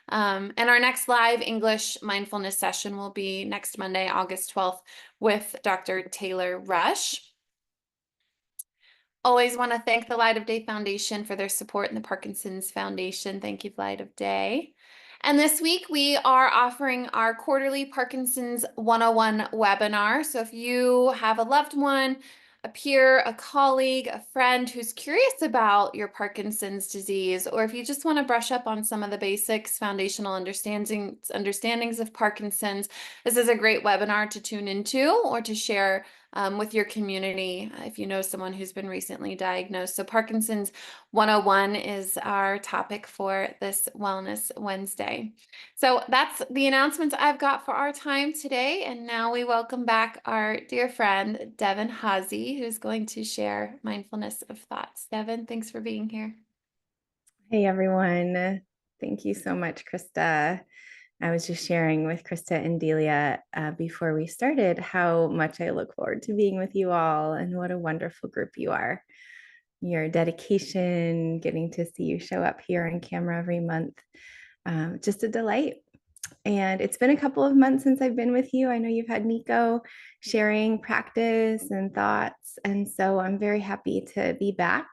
And our next live English mindfulness session will be next Monday, August 12th, with Dr. Taylor Rush. Always want to thank the Light of Day Foundation for their support and the Parkinson's Foundation. Thank you, Light of Day. And this week we are offering our quarterly Parkinson's 101 webinar. So if you have a loved one, a peer, a colleague, a friend who's curious about your Parkinson's disease, or if you just want to brush up on some of the basics, foundational understandings of Parkinson's, this is a great webinar to tune into or to share with your community if you know someone who's been recently diagnosed. So Parkinson's 101 is our topic for this Wellness Wednesday. So that's the announcements I've got for our time today. And now we welcome back our dear friend, Devin Hazy, who's going to share mindfulness of thoughts. Devin, thanks for being here. Hey, everyone. Thank you so much, Krista. I was just sharing with Krista and Delia before we started how much I look forward to being with you all and what a wonderful group you are. Your dedication, getting to see you show up here on camera every month, just a delight. And it's been a couple of months since I've been with you. I know you've had Nico sharing practice and thoughts. And so I'm very happy to be back.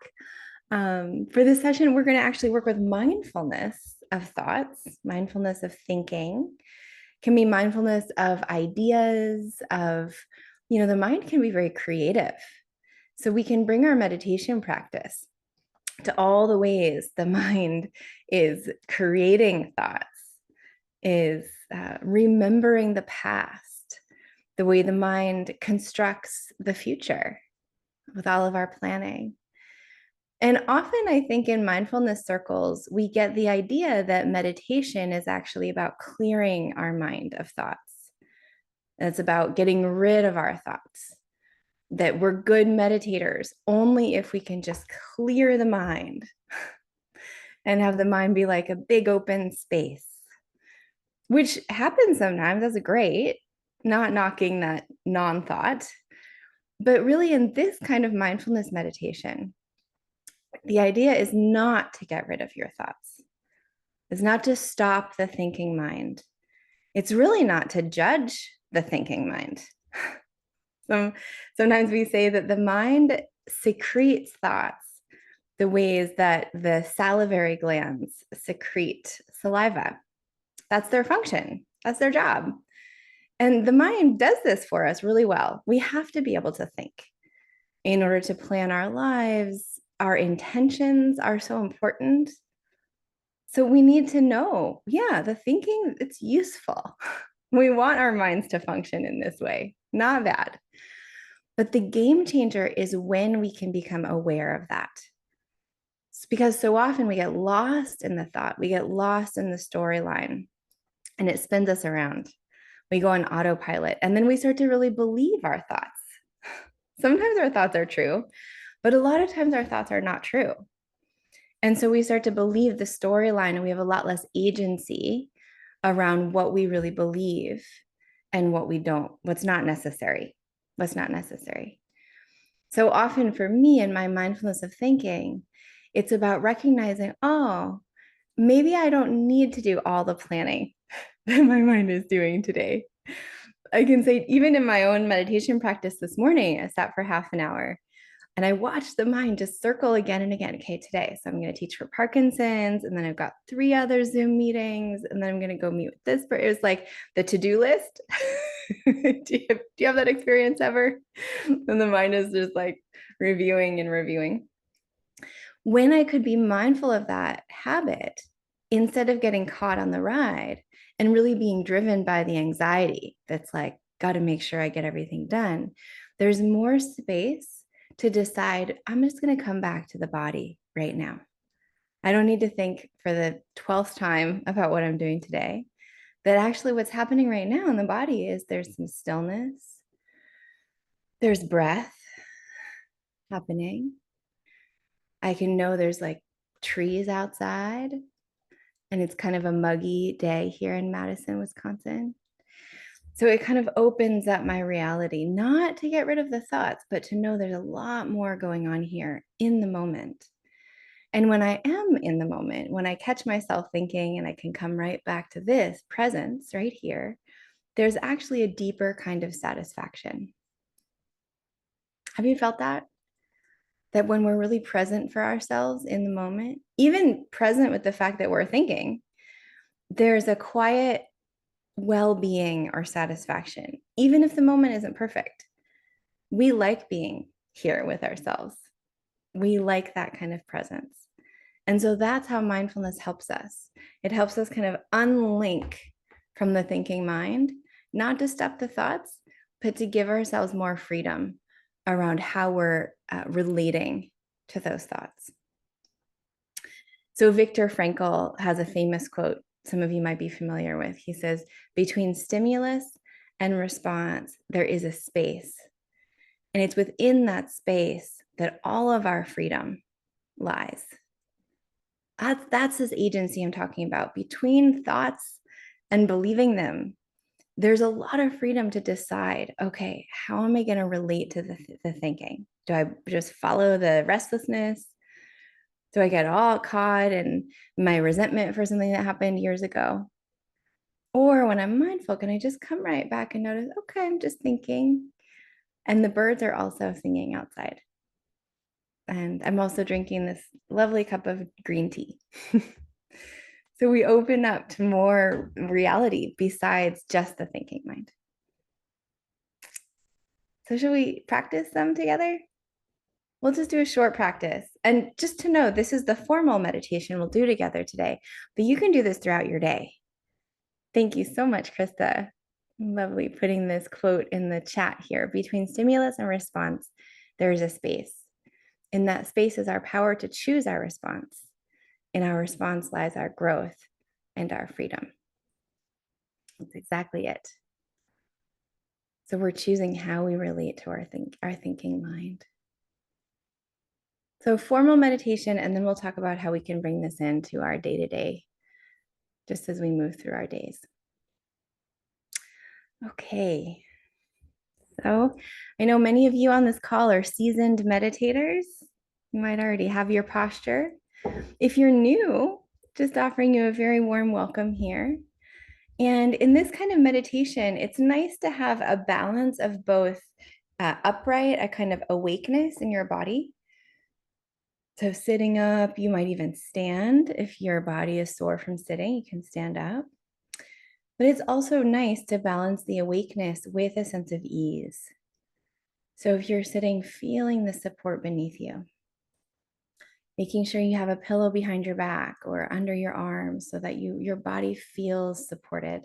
For this session, we're going to actually work with mindfulness of thoughts, mindfulness of thinking, can be mindfulness of ideas, the mind can be very creative. So we can bring our meditation practice to all the ways the mind is creating thoughts, is remembering the past, the way the mind constructs the future with all of our planning. And often I think in mindfulness circles, we get the idea that meditation is actually about clearing our mind of thoughts. It's about getting rid of our thoughts, that we're good meditators only if we can just clear the mind and have the mind be like a big open space, which happens sometimes. That's great, not knocking that non-thought. But really in this kind of mindfulness meditation, the idea is not to get rid of your thoughts. It's not to stop the thinking mind. It's really not to judge the thinking mind. Sometimes we say that the mind secretes thoughts the ways that the salivary glands secrete saliva. That's their function. That's their job. And the mind does this for us really well. We have to be able to think in order to plan our lives. Our intentions are so important. So we need to know, the thinking, it's useful. We want our minds to function in this way, not bad. But the game changer is when we can become aware of that. It's because so often we get lost in the thought, we get lost in the storyline, and it spins us around. We go on autopilot, and then we start to really believe our thoughts. Sometimes our thoughts are true, but a lot of times our thoughts are not true. And so we start to believe the storyline, and we have a lot less agency around what we really believe and what we don't, what's not necessary. So often for me in my mindfulness of thinking, it's about recognizing, oh, maybe I don't need to do all the planning that my mind is doing today. I can say, even in my own meditation practice this morning, I sat for half an hour and I watched the mind just circle again and again. Okay, today, so I'm going to teach for Parkinson's, and then I've got 3 other Zoom meetings, and then I'm going to go meet with this. But it was like the to-do list. Do you have that experience ever? And the mind is just like reviewing and reviewing. When I could be mindful of that habit, instead of getting caught on the ride and really being driven by the anxiety that's like, got to make sure I get everything done, there's more space to decide, I'm just going to come back to the body right now. I don't need to think for the 12th time about what I'm doing today. That actually what's happening right now in the body is there's some stillness, there's breath happening. I can know there's like trees outside, and it's kind of a muggy day here in Madison, Wisconsin. So it kind of opens up my reality, not to get rid of the thoughts, but to know there's a lot more going on here in the moment. And when I am in the moment, when I catch myself thinking and I can come right back to this presence right here, there's actually a deeper kind of satisfaction. Have you felt that? That when we're really present for ourselves in the moment, even present with the fact that we're thinking, there's a quiet well being or satisfaction, even if the moment isn't perfect. We like being here with ourselves. We like that kind of presence. And so that's how mindfulness helps us. It helps us kind of unlink from the thinking mind, not to stop the thoughts, but to give ourselves more freedom around how we're relating to those thoughts. So Viktor Frankl has a famous quote some of you might be familiar with. He says, between stimulus and response, there is a space. And it's within that space that all of our freedom lies. That's this agency I'm talking about. Between thoughts and believing them, there's a lot of freedom to decide, okay, how am I going to relate to the thinking? Do I just follow the restlessness? Do I get all caught in my resentment for something that happened years ago? Or when I'm mindful, can I just come right back and notice, okay, I'm just thinking. And the birds are also singing outside. And I'm also drinking this lovely cup of green tea. So we open up to more reality besides just the thinking mind. So should we practice them together? We'll just do a short practice. And just to know, this is the formal meditation we'll do together today, but you can do this throughout your day. Thank you so much, Krista. Lovely putting this quote in the chat here. Between stimulus and response, there is a space. In that space is our power to choose our response. In our response lies our growth and our freedom. That's exactly it. So we're choosing how we relate to our thinking mind. So formal meditation, and then we'll talk about how we can bring this into our day-to-day, just as we move through our days. Okay. So I know many of you on this call are seasoned meditators. You might already have your posture. If you're new, just offering you a very warm welcome here. And in this kind of meditation, it's nice to have a balance of both upright, a kind of awakeness in your body. So sitting up, you might even stand. If your body is sore from sitting, you can stand up. But it's also nice to balance the awakeness with a sense of ease. So if you're sitting, feeling the support beneath you, making sure you have a pillow behind your back or under your arms so that your body feels supported.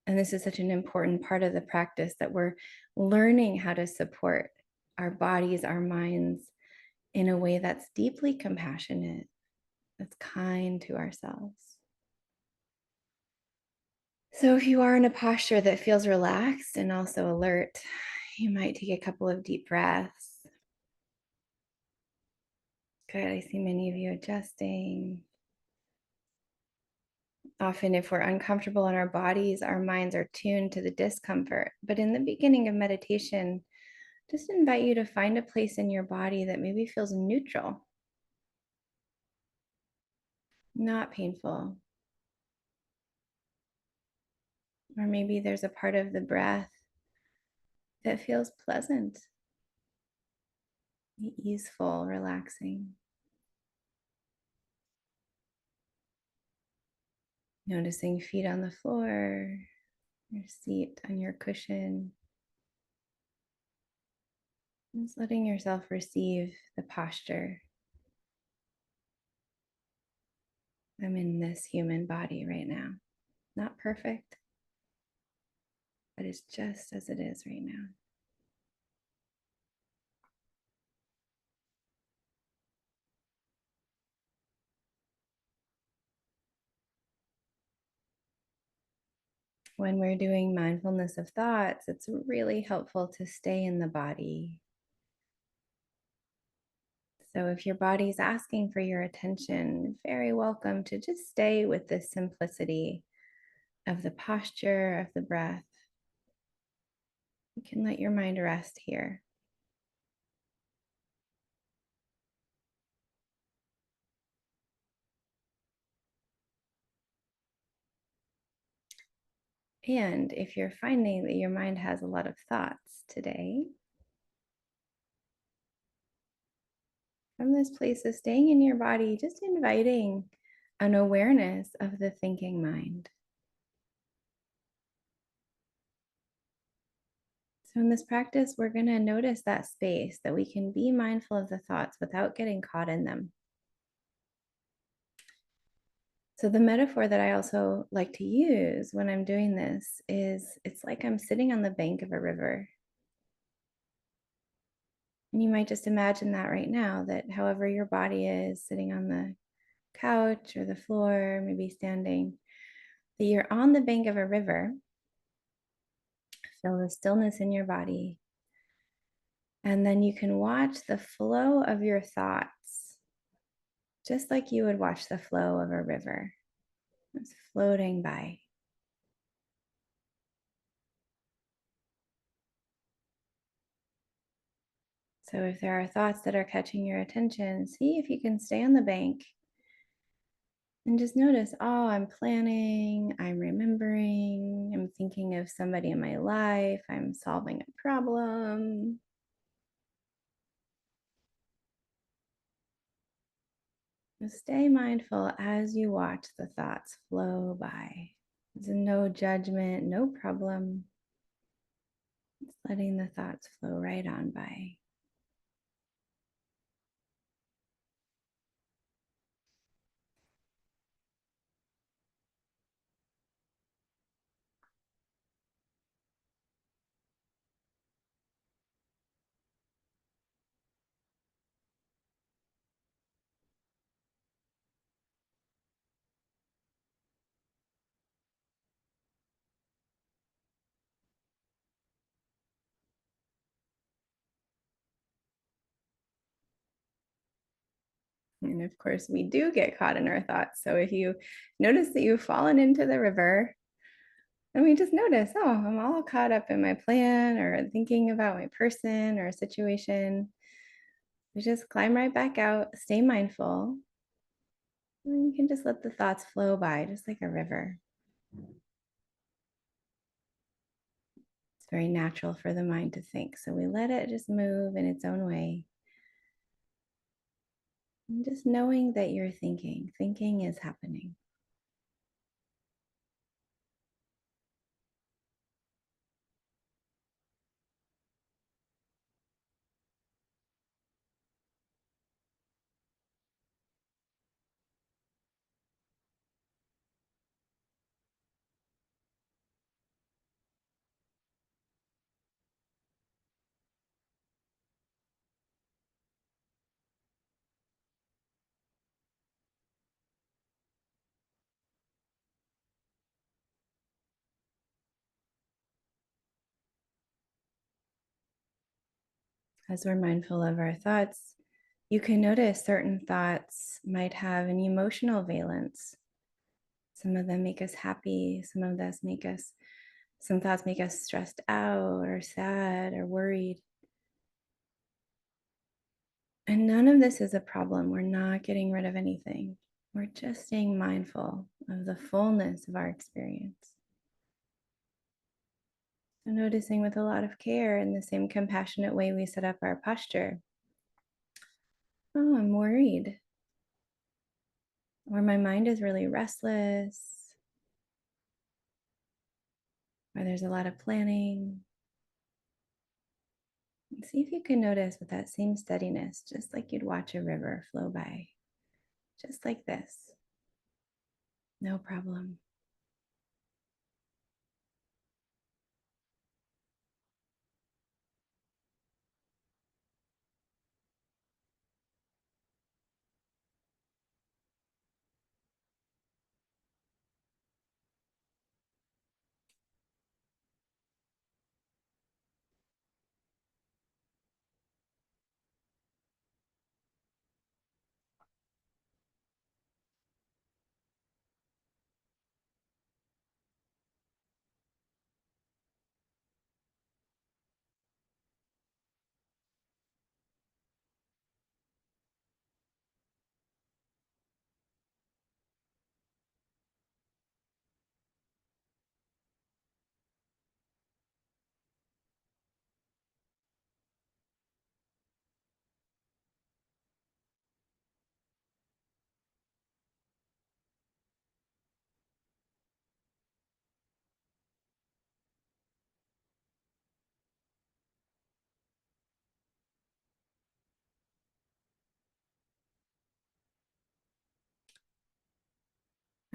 And this is such an important part of the practice, that we're learning how to support our bodies, our minds in a way that's deeply compassionate, that's kind to ourselves. So if you are in a posture that feels relaxed and also alert, you might take a couple of deep breaths. Good, I see many of you adjusting. Often, if we're uncomfortable in our bodies, our minds are tuned to the discomfort. But in the beginning of meditation, just invite you to find a place in your body that maybe feels neutral, not painful. Or maybe there's a part of the breath that feels pleasant, easeful, relaxing. Noticing feet on the floor, your seat on your cushion. Just letting yourself receive the posture. I'm in this human body right now. Not perfect, but it's just as it is right now. When we're doing mindfulness of thoughts, it's really helpful to stay in the body. So if your body's asking for your attention, very welcome to just stay with the simplicity of the posture, of the breath. You can let your mind rest here. And if you're finding that your mind has a lot of thoughts today, from this place of staying in your body, just inviting an awareness of the thinking mind. So, in this practice, we're going to notice that space that we can be mindful of the thoughts without getting caught in them. So, the metaphor that I also like to use when I'm doing this is it's like I'm sitting on the bank of a river. And you might just imagine that right now, that however your body is sitting on the couch or the floor, maybe standing, that you're on the bank of a river. Feel the stillness in your body. And then you can watch the flow of your thoughts, just like you would watch the flow of a river. It's floating by. So if there are thoughts that are catching your attention, see if you can stay on the bank and just notice, oh, I'm planning, I'm remembering, I'm thinking of somebody in my life, I'm solving a problem. Just stay mindful as you watch the thoughts flow by. There's no judgment, no problem. Just letting the thoughts flow right on by. And of course, we do get caught in our thoughts. So if you notice that you've fallen into the river, and we just notice, oh, I'm all caught up in my plan or thinking about my person or a situation. We just climb right back out, stay mindful, and you can just let the thoughts flow by, just like a river. It's very natural for the mind to think. So we let it just move in its own way. And just knowing that you're thinking is happening. As we're mindful of our thoughts, you can notice certain thoughts might have an emotional valence. Some of them make us happy, some thoughts make us stressed out or sad or worried. And none of this is a problem. We're not getting rid of anything. We're just staying mindful of the fullness of our experience. So noticing with a lot of care in the same compassionate way we set up our posture. Oh, I'm worried. Or my mind is really restless. Or there's a lot of planning. And see if you can notice with that same steadiness, just like you'd watch a river flow by, just like this. No problem.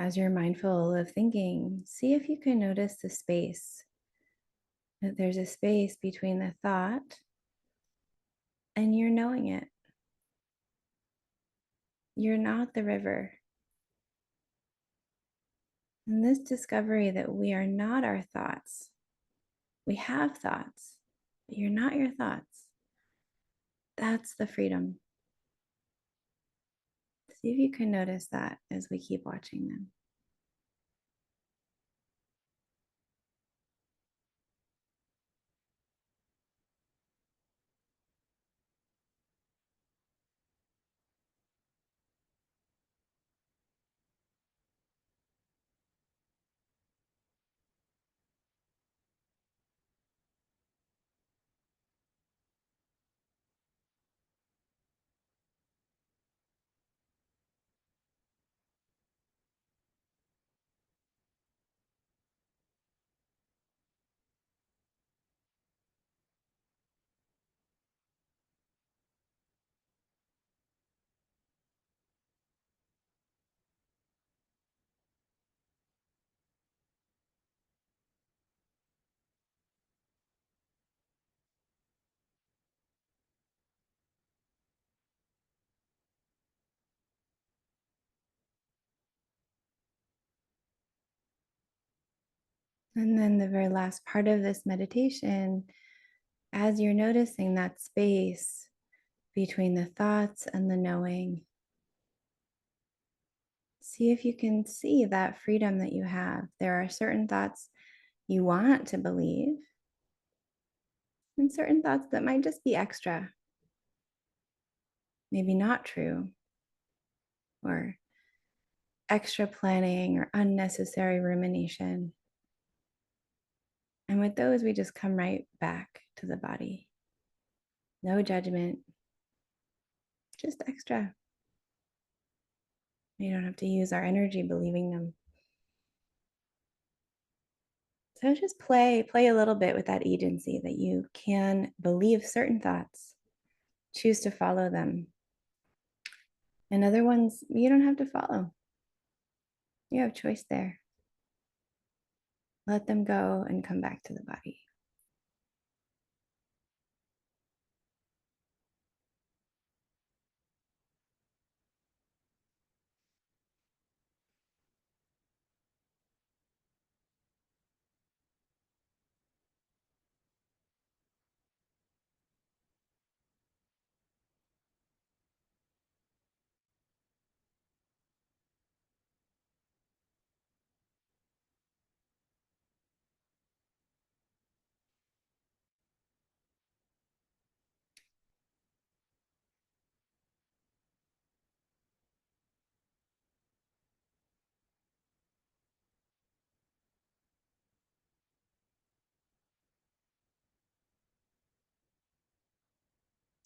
As you're mindful of thinking, see if you can notice the space, that there's a space between the thought and you're knowing it. You're not the river. And this discovery that we are not our thoughts, we have thoughts, but you're not your thoughts. That's the freedom. See if you can notice that as we keep watching them. And then the very last part of this meditation, as you're noticing that space between the thoughts and the knowing, see if you can see that freedom that you have. There are certain thoughts you want to believe, and certain thoughts that might just be extra, maybe not true, or extra planning or unnecessary rumination. And with those, we just come right back to the body. No judgment, just extra. We don't have to use our energy believing them. So just play a little bit with that agency that you can believe certain thoughts, choose to follow them. And other ones, you don't have to follow. You have choice there. Let them go and come back to the body.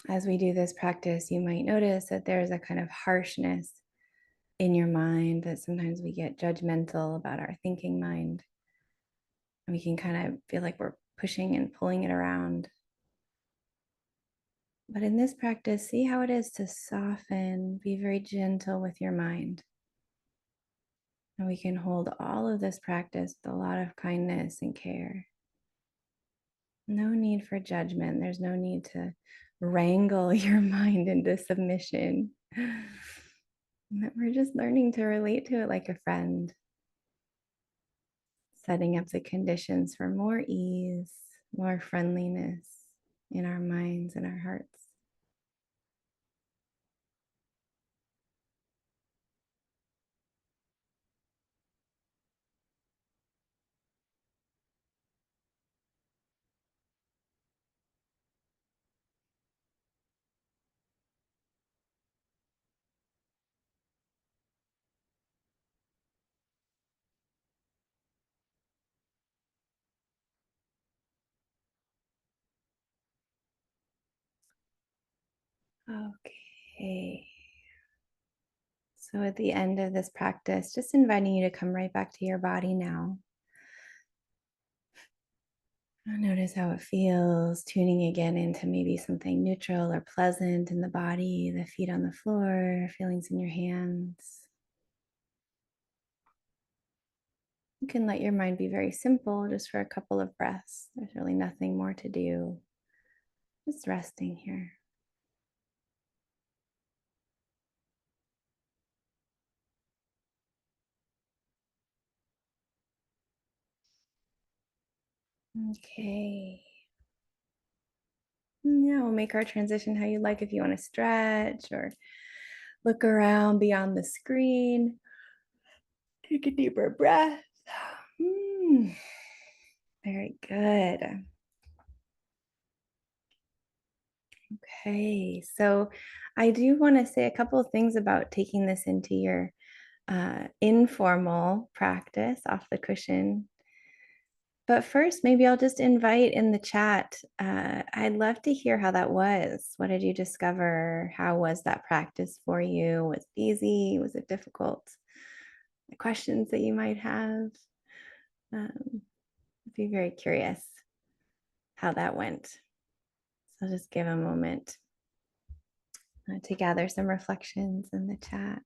As we do this practice, you might notice that there's a kind of harshness in your mind, that sometimes we get judgmental about our thinking mind. And we can kind of feel like we're pushing and pulling it around. But in this practice, see how it is to soften, be very gentle with your mind. And we can hold all of this practice with a lot of kindness and care. No need for judgment. There's no need to wrangle your mind into submission. We're just learning to relate to it like a friend, setting up the conditions for more ease, more friendliness in our minds and our hearts. Okay. So at the end of this practice, just inviting you to come right back to your body now. Notice how it feels, tuning again into maybe something neutral or pleasant in the body, the feet on the floor, feelings in your hands. You can let your mind be very simple just for a couple of breaths. There's really nothing more to do. Just resting here. Okay. Now we'll make our transition how you like. If you want to stretch or look around beyond the screen, take a deeper breath. Very good. Okay, so I do want to say a couple of things about taking this into your informal practice off the cushion. But first, maybe I'll just invite in the chat. I'd love to hear how that was. What did you discover? How was that practice for you? Was it easy? Was it difficult? The questions that you might have. I'd be very curious how that went. So I'll just give a moment to gather some reflections in the chat.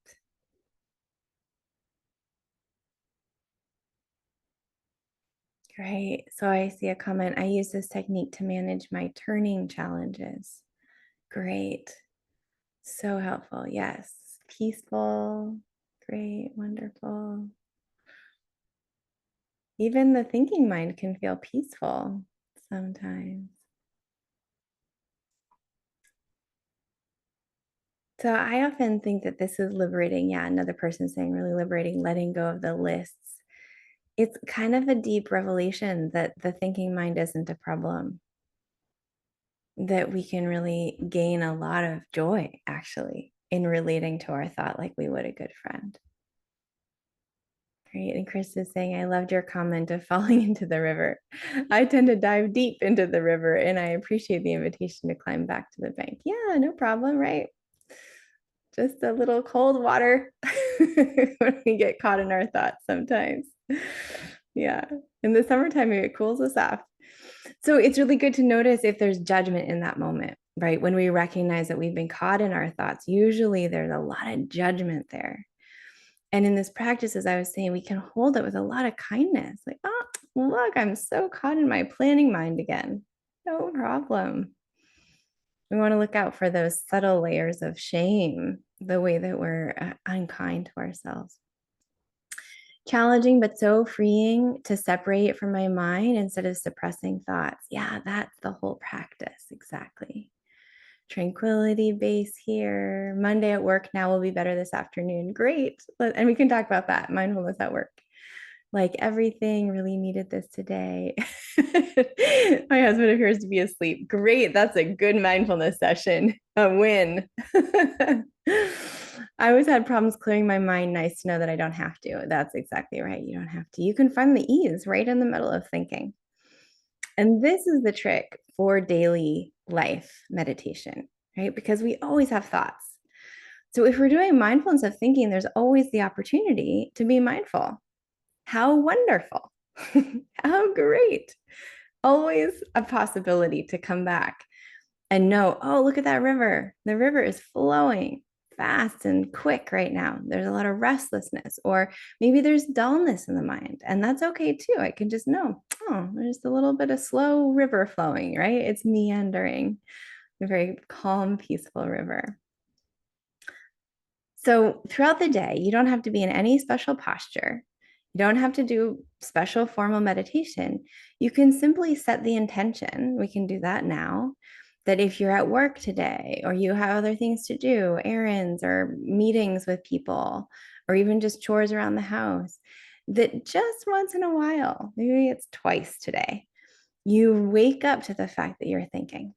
Great. So I see a comment. I use this technique to manage my turning challenges. Great. So helpful. Yes. Peaceful. Great. Wonderful. Even the thinking mind can feel peaceful sometimes. So I often think that this is liberating. Yeah, another person saying really liberating, letting go of the lists. It's kind of a deep revelation that the thinking mind isn't a problem, that we can really gain a lot of joy actually in relating to our thought like we would a good friend. Great. And Chris is saying, I loved your comment of falling into the river. I tend to dive deep into the river and I appreciate the invitation to climb back to the bank. Yeah, no problem, right? Just a little cold water when we get caught in our thoughts sometimes. Yeah. In the summertime, it cools us off. So it's really good to notice if there's judgment in that moment, right? When we recognize that we've been caught in our thoughts, usually there's a lot of judgment there. And in this practice, as I was saying, we can hold it with a lot of kindness. Like, oh, look, I'm so caught in my planning mind again. No problem. We want to look out for those subtle layers of shame, the way that we're unkind to ourselves. Challenging, but so freeing to separate from my mind instead of suppressing thoughts. Yeah, that's the whole practice. Exactly. Tranquility base here. Monday at work now will be better this afternoon. Great. And we can talk about that. Mindfulness at work. Like everything really needed this today. My husband appears to be asleep. Great. That's a good mindfulness session. A win. I always had problems clearing my mind. Nice to know that I don't have to. That's exactly right. You don't have to. You can find the ease right in the middle of thinking. And this is the trick for daily life meditation, right? Because we always have thoughts. So if we're doing mindfulness of thinking, there's always the opportunity to be mindful. How wonderful. How great. Always a possibility to come back and know, oh, look at that river. The river is flowing fast and quick right now. There's a lot of restlessness, or maybe there's dullness in the mind. And that's okay too. I can just know, oh, there's a little bit of slow river flowing, right? It's meandering, a very calm, peaceful river. So throughout the day, you don't have to be in any special posture. You don't have to do special formal meditation. You can simply set the intention. We can do that now. That if you're at work today, or you have other things to do, errands or meetings with people, or even just chores around the house, that just once in a while, maybe it's twice today, you wake up to the fact that you're thinking,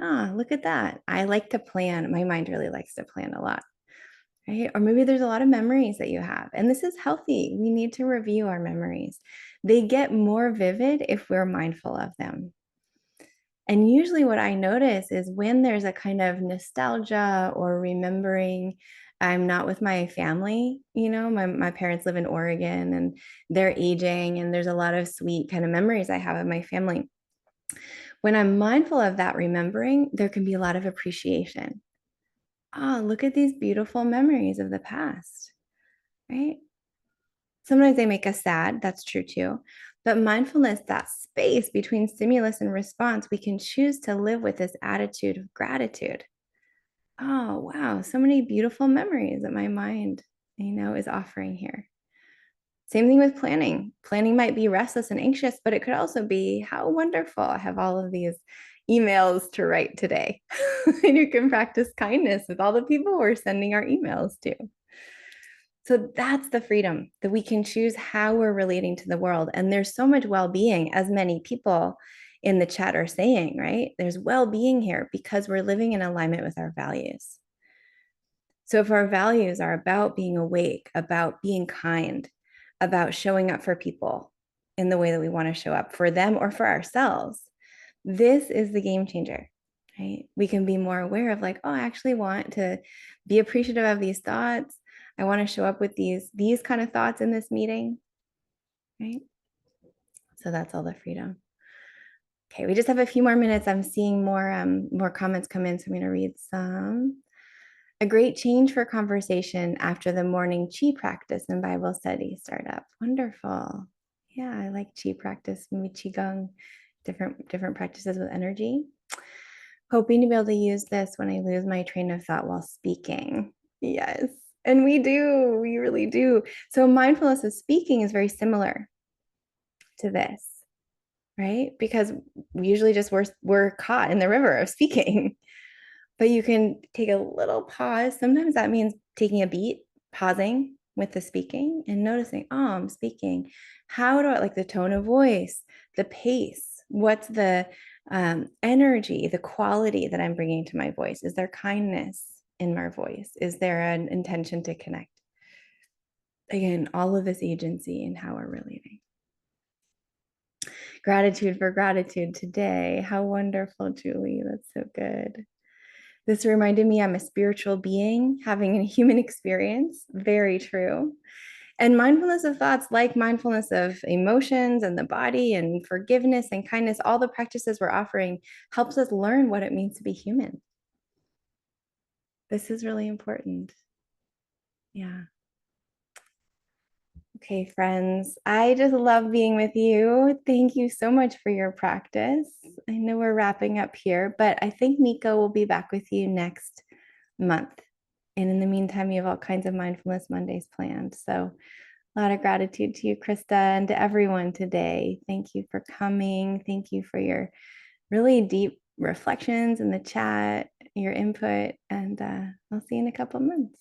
ah, look at that. I like to plan. My mind really likes to plan a lot. Right? Or maybe there's a lot of memories that you have, and this is healthy. We need to review our memories. They get more vivid if we're mindful of them. And usually, what I notice is when there's a kind of nostalgia or remembering, I'm not with my family. My parents live in Oregon and they're aging, and there's a lot of sweet kind of memories I have of my family. When I'm mindful of that remembering, there can be a lot of appreciation. Oh, look at these beautiful memories of the past, right? Sometimes they make us sad. That's true too. But mindfulness, that space between stimulus and response, we can choose to live with this attitude of gratitude. Oh, wow. So many beautiful memories that my mind, is offering here. Same thing with planning. Planning might be restless and anxious, but it could also be how wonderful. I have all of these emails to write today. And you can practice kindness with all the people we're sending our emails to. So that's the freedom that we can choose how we're relating to the world. And there's so much well being, as many people in the chat are saying, right? There's well being here because we're living in alignment with our values. So if our values are about being awake, about being kind, about showing up for people in the way that we want to show up for them or for ourselves, this is the game changer, right? We can be more aware of like, oh, I actually want to be appreciative of these thoughts. I want to show up with these kind of thoughts in this meeting, right? So that's all the freedom. Okay, we just have a few more minutes. I'm seeing more comments come in, so I'm going to read some. A great change for conversation after the morning chi practice and Bible study startup. Wonderful. Yeah, I like chi practice, maybe qigong, different practices with energy. Hoping to be able to use this when I lose my train of thought while speaking. Yes. And we really do. So mindfulness of speaking is very similar to this, right? Because we usually just we're caught in the river of speaking. But you can take a little pause. Sometimes that means taking a beat, pausing with the speaking and noticing, oh, I'm speaking. How do I like the tone of voice, the pace? What's the energy, the quality that I'm bringing to my voice? Is there kindness in my voice? Is there an intention to connect? Again, all of this agency in how we're relating. Gratitude for gratitude today. How wonderful, Julie. That's so good. This reminded me I'm a spiritual being having a human experience. Very true. And mindfulness of thoughts, like mindfulness of emotions and the body and forgiveness and kindness, all the practices we're offering helps us learn what it means to be human. This is really important. Yeah. Okay, friends, I just love being with you. Thank you so much for your practice. I know we're wrapping up here, but I think Miko will be back with you next month. And in the meantime, you have all kinds of mindfulness Mondays planned. So a lot of gratitude to you, Krista, and to everyone today. Thank you for coming. Thank you for your really deep reflections in the chat, your input, and I'll see you in a couple months.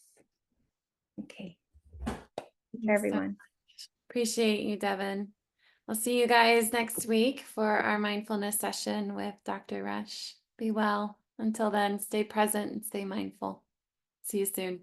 Okay. Take care, everyone. Appreciate you, Devin. I'll see you guys next week for our mindfulness session with Dr. Rush. Be well. Until then, stay present and stay mindful. See you soon.